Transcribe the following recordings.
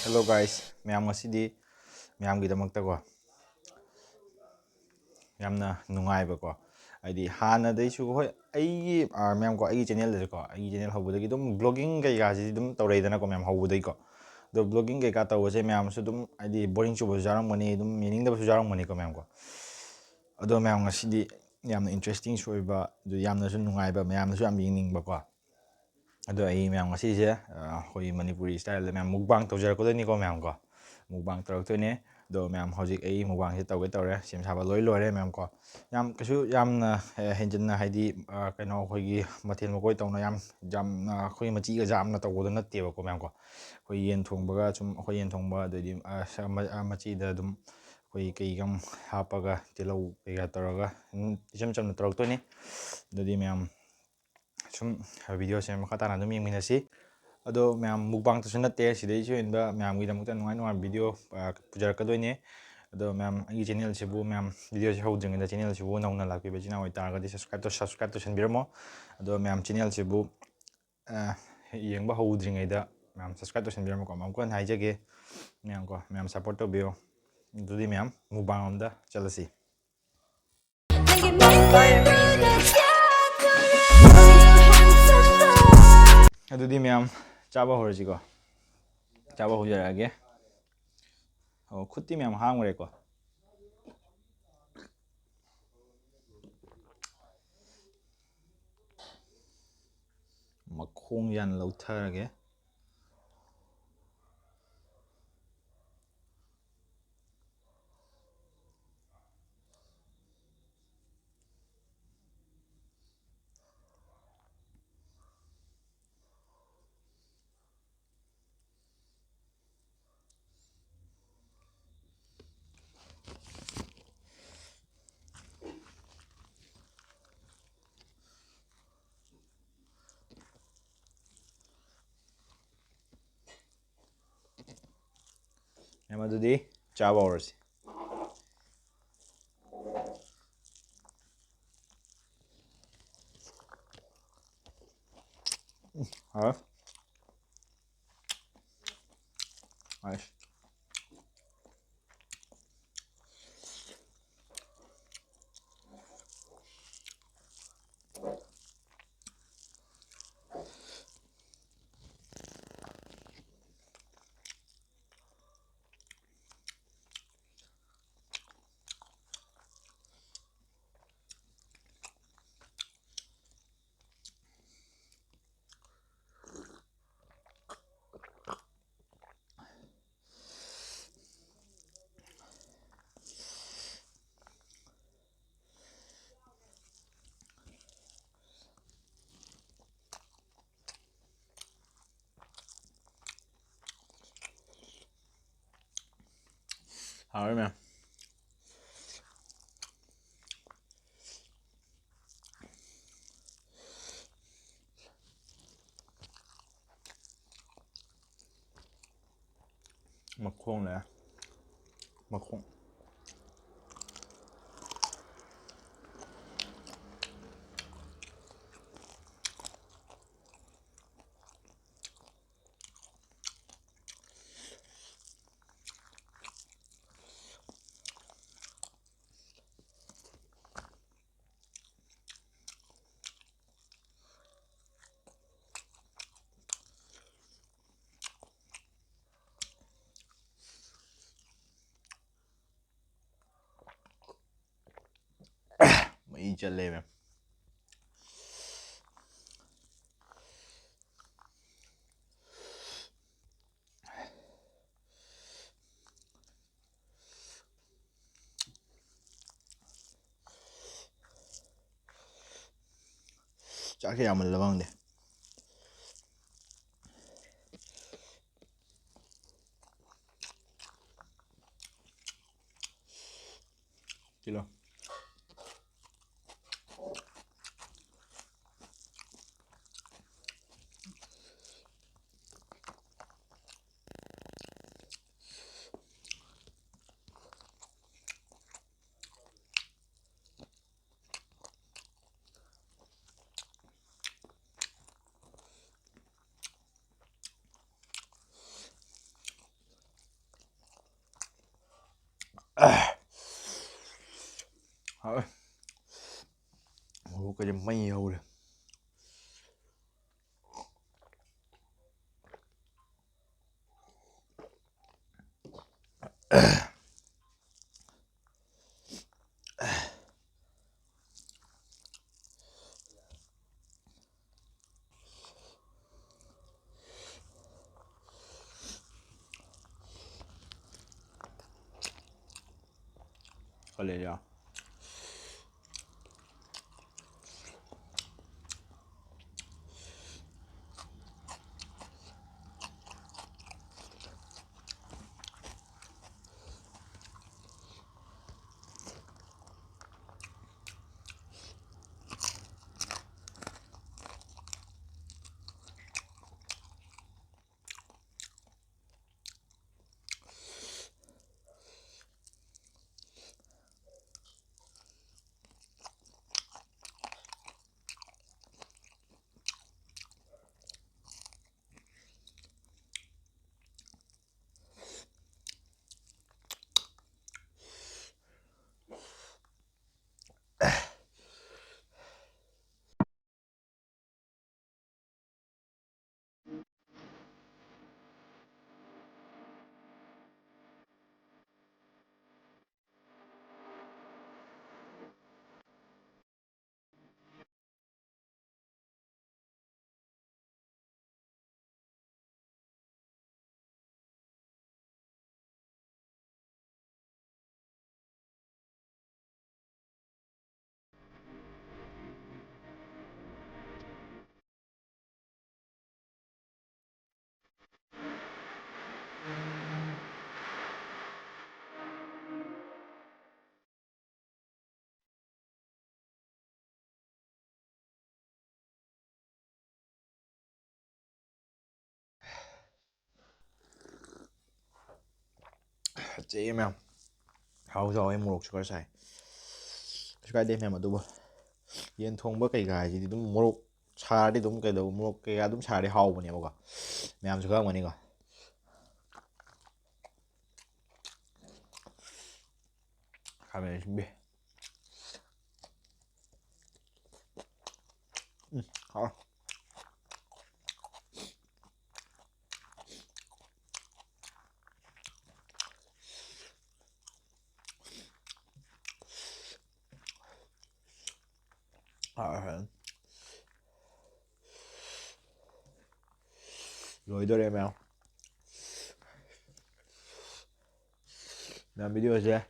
Hello guys, ꯃꯌꯥꯝ ꯉꯁꯤꯗꯤ ꯃꯌꯥꯝꯒꯤꯗꯃꯛꯇꯀꯣ ꯌꯥꯝꯅ ꯅꯨꯡꯉꯥꯏꯕꯀꯣ ꯍꯥꯏꯗꯤ ꯍꯥꯟꯅꯗꯩꯁꯨ ꯍꯣꯏ ꯑꯩꯒꯤ ꯆꯦꯅꯦꯜꯗꯁꯨꯀꯣ ꯑꯩꯒꯤ ꯆꯦꯅꯦꯜ ꯍꯧꯕꯗꯒꯤ ꯑꯗꯨꯝ ꯕ꯭ꯂꯣꯒꯤꯡ ꯀꯩꯀꯥꯁꯤꯗꯤ ꯑꯗꯨꯝ ꯇꯧꯔꯛꯏꯗꯅꯀꯣ ꯃꯌꯥꯝ ꯍꯧꯕꯗꯒꯤꯀꯣ ꯑꯗꯣ ꯕ꯭ꯂꯣꯒꯤꯡ ꯀꯩꯀꯥ ꯇꯧꯕꯁꯦ ꯃꯌꯥꯝꯁꯨ ꯑꯗꯨꯝ ꯍꯥꯏꯗꯤ ꯕꯣꯔꯤꯡ ꯆꯨꯕꯁꯨ ꯌꯥꯎꯔꯝꯒꯅꯤ ꯑꯗꯨꯝ ꯌꯦꯡꯅꯤꯡꯗꯕꯁꯨ ꯌꯥꯎꯔꯝꯒꯅꯤꯀꯣ ꯃꯌꯥꯝꯀꯣ ꯑꯗꯣ ꯃꯌꯥꯝ ꯉꯁꯤꯗꯤ ꯌꯥꯝꯅ ꯏꯟꯇꯔꯦꯁꯇꯤꯡꯁꯨ ꯑꯣꯏꯕ ꯑꯗꯨ ꯌꯥꯝꯅꯁꯨ ꯅꯨꯡꯉꯥꯏꯕ ꯃꯌꯥꯝꯅꯁꯨ ꯌꯥꯝ ꯌꯦꯡꯅꯤꯡꯕꯀꯣ ꯑꯗꯣ ꯑꯩ ꯃꯌꯥꯝ ꯉꯁꯤꯁꯦ ꯑꯩꯈꯣꯏ ꯃꯅꯤꯄꯨꯔꯤ ꯁ꯭ꯇꯥꯏꯜꯗ ꯃꯌꯥꯝ ꯃꯨꯛꯕꯥꯡ ꯇꯧꯖꯔꯛꯀꯗꯣꯏꯅꯤꯀꯣ ꯃꯌꯥꯝꯀꯣ ꯃꯨꯛꯕꯥꯡ ꯇꯧꯔꯛꯇꯣꯏꯅꯦ ꯑꯗꯣ ꯃꯌꯥꯝ ꯍꯧꯖꯤꯛ ꯑꯩ ꯃꯨꯛꯕꯥꯡꯁꯦ ꯇꯧꯒꯦ ꯇꯧꯔꯦ ꯁꯦꯝ ꯁꯥꯕ ꯂꯣꯏꯔꯦ ꯃꯌꯥꯝꯀꯣ ꯀꯩꯁꯨ ꯌꯥꯝꯅ ꯍꯦꯟꯖꯤꯟꯅ ꯍꯥꯏꯗꯤ ꯀꯩꯅꯣ ꯑꯩꯈꯣꯏꯒꯤ ꯃꯊꯦꯜ ꯃꯀꯣꯏ ꯇꯧꯅ ꯌꯥꯝꯅ ꯑꯩꯈꯣꯏ ꯃꯆꯤꯒ ꯌꯥꯝꯅ ꯇꯧꯕꯗꯣ ꯅꯠꯇꯦꯕꯀꯣ ꯃꯌꯥꯝꯀꯣ ꯑꯩꯈꯣꯏ ꯌꯦꯟ ꯊꯣꯡꯕꯒ ꯁꯨꯝ ꯑꯩꯈꯣꯏ ꯌꯦꯟ ꯊꯣꯡꯕ ꯑꯗꯩꯗꯤ ꯃꯆꯤꯗ ꯑꯗꯨꯝ ꯑꯩꯈꯣꯏ ꯀꯩꯒ ꯍꯥꯞꯄꯒ ꯇꯤꯜꯍꯧ ꯀꯩꯀꯥ ꯇꯧꯔꯒ ꯏꯆꯝ ꯆꯝꯅ ꯇꯧꯔꯛꯇꯣꯏꯅꯤ ꯑꯗꯨꯗꯤ ꯃꯌꯥꯝ ꯁꯨꯝ ꯚꯤꯗꯤꯑꯣꯁꯦ ꯃꯈꯥ ꯇꯥꯅ ꯑꯗꯨꯝ ꯌꯦꯡꯃꯤꯟꯅꯁꯤ ꯑꯗꯣ ꯃꯌꯥꯝ ꯃꯨꯛꯕꯥꯡꯇꯁꯨ ꯅꯠꯇꯦ ꯁꯤꯗꯩꯁꯨ ꯍꯦꯟꯕ ꯃꯌꯥꯝꯒꯤꯗꯃꯛꯇ ꯅꯨꯡꯉꯥꯏ ꯅꯨꯡꯉꯥꯏꯕ ꯚꯤꯗꯤꯑꯣ ꯄꯨꯖꯔꯛꯀꯗꯣꯏꯅꯦ ꯑꯗꯣ ꯃꯌꯥꯝ ꯑꯩꯒꯤ ꯆꯦꯅꯦꯜꯁꯤꯕꯨ ꯃꯌꯥꯝ ꯚꯤꯗꯤꯑꯣꯁꯤ ꯍꯧꯗ꯭ꯔꯤꯉꯩꯗ ꯆꯦꯅꯦꯜꯁꯤꯕꯨ ꯅꯧꯅ ꯂꯥꯛꯄꯤꯕ ꯏꯆꯤꯟ ꯏꯅꯥꯎ ꯑꯣꯏꯇꯥꯔꯒꯗꯤ ꯁꯕꯁꯀ꯭ꯔꯥꯏꯕ ꯇꯧꯁꯟꯕꯤꯔꯝꯃꯣ ꯑꯗꯣ ꯃꯌꯥꯝ ꯆꯦꯅꯦꯜꯁꯤꯕꯨ ꯌꯦꯡꯕ ꯍꯧꯗ꯭ꯔꯤꯉꯩꯗ ꯃꯌꯥꯝ ꯁꯕꯁꯀ꯭ꯔꯥꯏꯕ ꯇꯧꯁꯟꯕꯤꯔꯝꯃꯣꯀꯣ ꯑꯃꯨꯛ ꯍꯟꯅ ꯍꯥꯏꯖꯒꯦ ꯃꯌꯥꯝ ꯁꯞꯄꯣꯔꯠ ꯇꯧꯕꯤꯌꯣ ꯑꯗꯨꯗꯤ ꯃꯌꯥꯝ ꯃꯨꯛꯕꯥꯡ ꯑꯝꯗ ꯆꯠꯂꯁꯤ ꯑꯗꯨꯗꯤ ꯃꯌꯥꯝ ꯆꯥꯕ ꯍꯧꯔꯁꯤꯀꯣ ꯆꯥꯕ ꯍꯧꯖꯔꯛꯑꯒꯦ ꯈꯨꯠꯇꯤ ꯃꯌꯥꯝ ꯍꯥꯝꯈ꯭ꯔꯦꯀꯣ ꯃꯈꯣꯡ ꯌꯥꯟꯅ ꯂꯧꯊꯔꯒꯦ ꯑꯗꯨꯗꯤ ꯆꯥꯕ ꯍꯧꯔꯁꯤ ꯍꯥꯎꯔꯦ ꯃꯌꯥꯝ ꯃꯈꯣꯡ ꯂꯩꯔꯦ ꯃꯈꯣꯡ ꯃꯩ ꯆꯠꯂꯦ ꯃꯌꯥꯝ ꯆꯥꯛꯁꯦ ꯌꯥꯝꯃꯜꯂꯕ ꯈꯪꯗꯦ ꯀꯤꯂꯣ ꯈꯨꯠꯁꯥꯁꯦ ꯃꯩ ꯍꯧꯔꯦ. Olha. Chị mèo hao rồi em morok sugar sai sugar đây mèo mà đúng không yên thong bữa cái gà gì đúng morok xa đi đúng cái đầu morok cái gà đúng xa đi hao mà nè mèo sugar mà nè coi 카메라 준비. 가. Rồi tôi đem nào. Làm video chưa?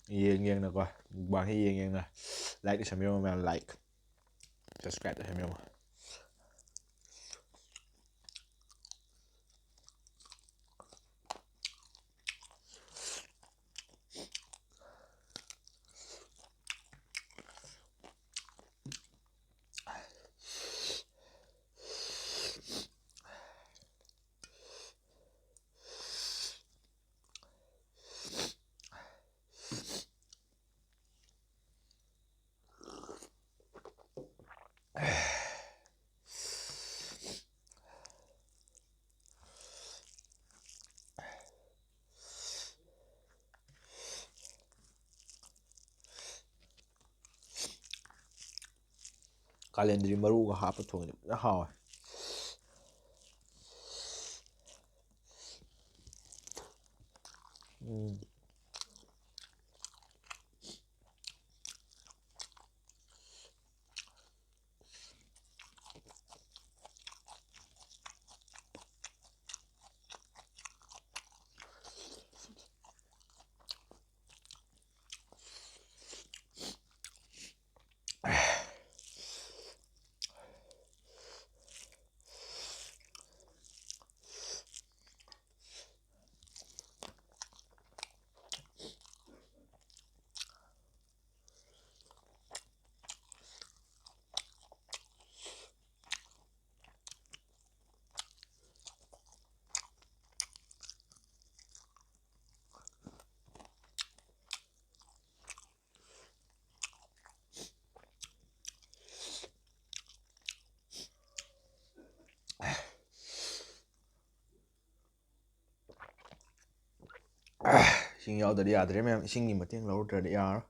Yên yên nè coi. Bạn thấy yên yên nè. Like cái video mà like. Subscribe cái video mà. Calendri maruga hapa thong nó hào. Xin yaudırdı yadırım em xin gì mà tiếng lâu trời để yar.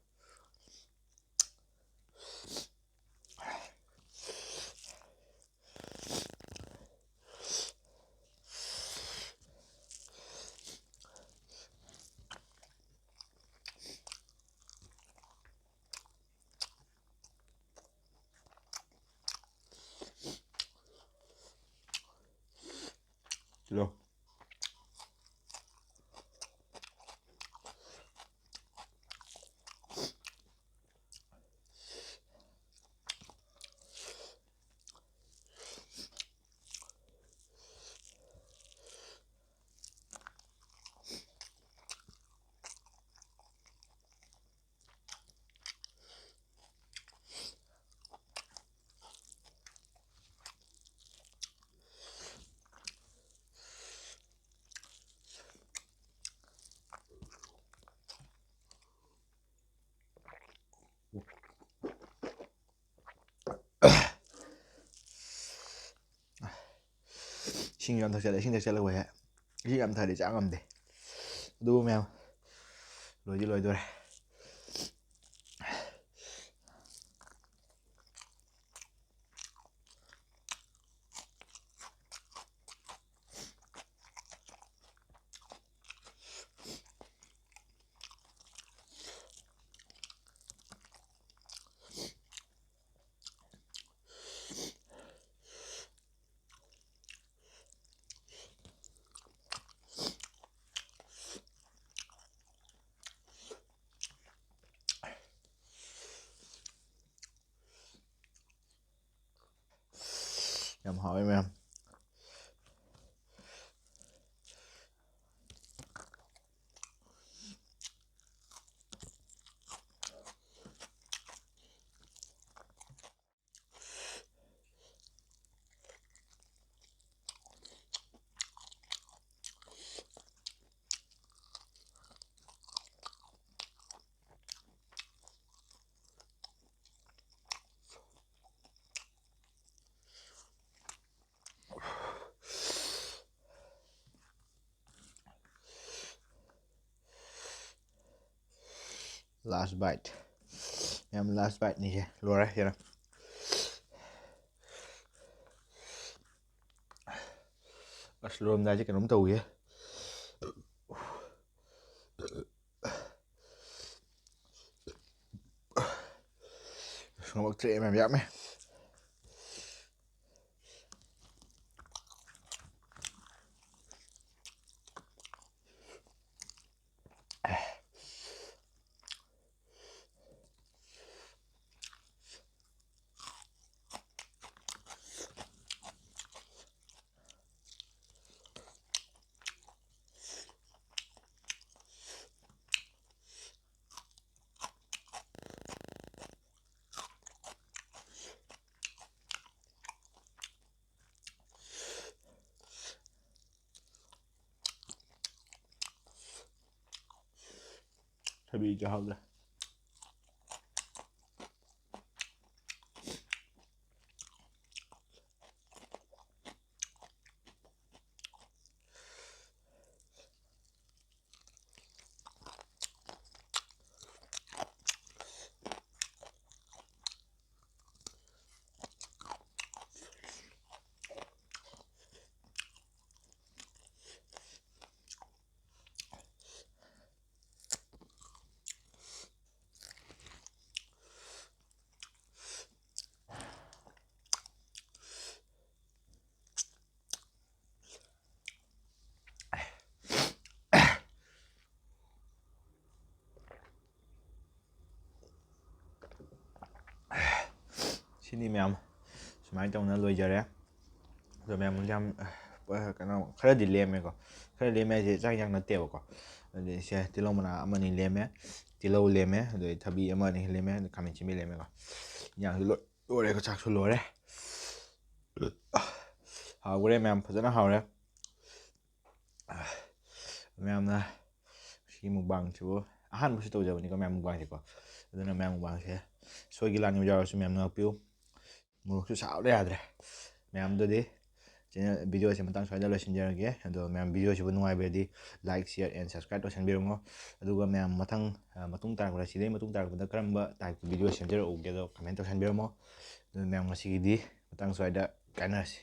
ꯏꯁꯤꯡ ꯌꯥꯝ ꯊꯛꯆꯜꯂꯦ ꯏꯁꯤꯡ ꯊꯛꯆꯜꯂꯒ ꯍꯦꯛ ꯏꯁꯤꯡ ꯌꯥꯝ ꯊꯛꯑꯗꯤ ꯆꯥ ꯉꯝꯗꯦ ꯑꯗꯨꯕꯨ ꯃꯌꯥꯝ ꯂꯣꯏꯗꯤ ꯂꯣꯏꯗꯣꯔꯦ yam hao mềm last bite mềm last bite này lùa ra here ashlom da chứ cái nấm tàu vậy không bác trẻ mềm dám ấy bị cho hậu rồi sini mềm sumai tông nó lôi giờ đấy rồi mềm trăm cái nào khá là đi lem ấy có khá là lem ấy thì chắc chắn nó tiêu có để xe thì lâu mà mà nhìn lem ấy thì lâu lem ấy rồi thà bị mà nhìn lem ấy cầm mình chỉ biết lem ấy có nhà lôi lôi đây có chắc số lôi đấy hào cái mềm rất là hào đấy mềm là khi mukbang chú Ahanba sih Toujaba nih mềm mukbang sih kok itu mềm mukbang sih soal gila nih jauh sih mềm ngapiu Morok sao đấy à mềm đó đi video xem tang soal lo sinjarage ado mềm video sih nuai bedi like share and subscribe to sanbirungo aduga mềm matung taragda sidai matung taragda karamba type video sinjar uge do comment to sanbirumo mềm ngasigi matang soal da kanasi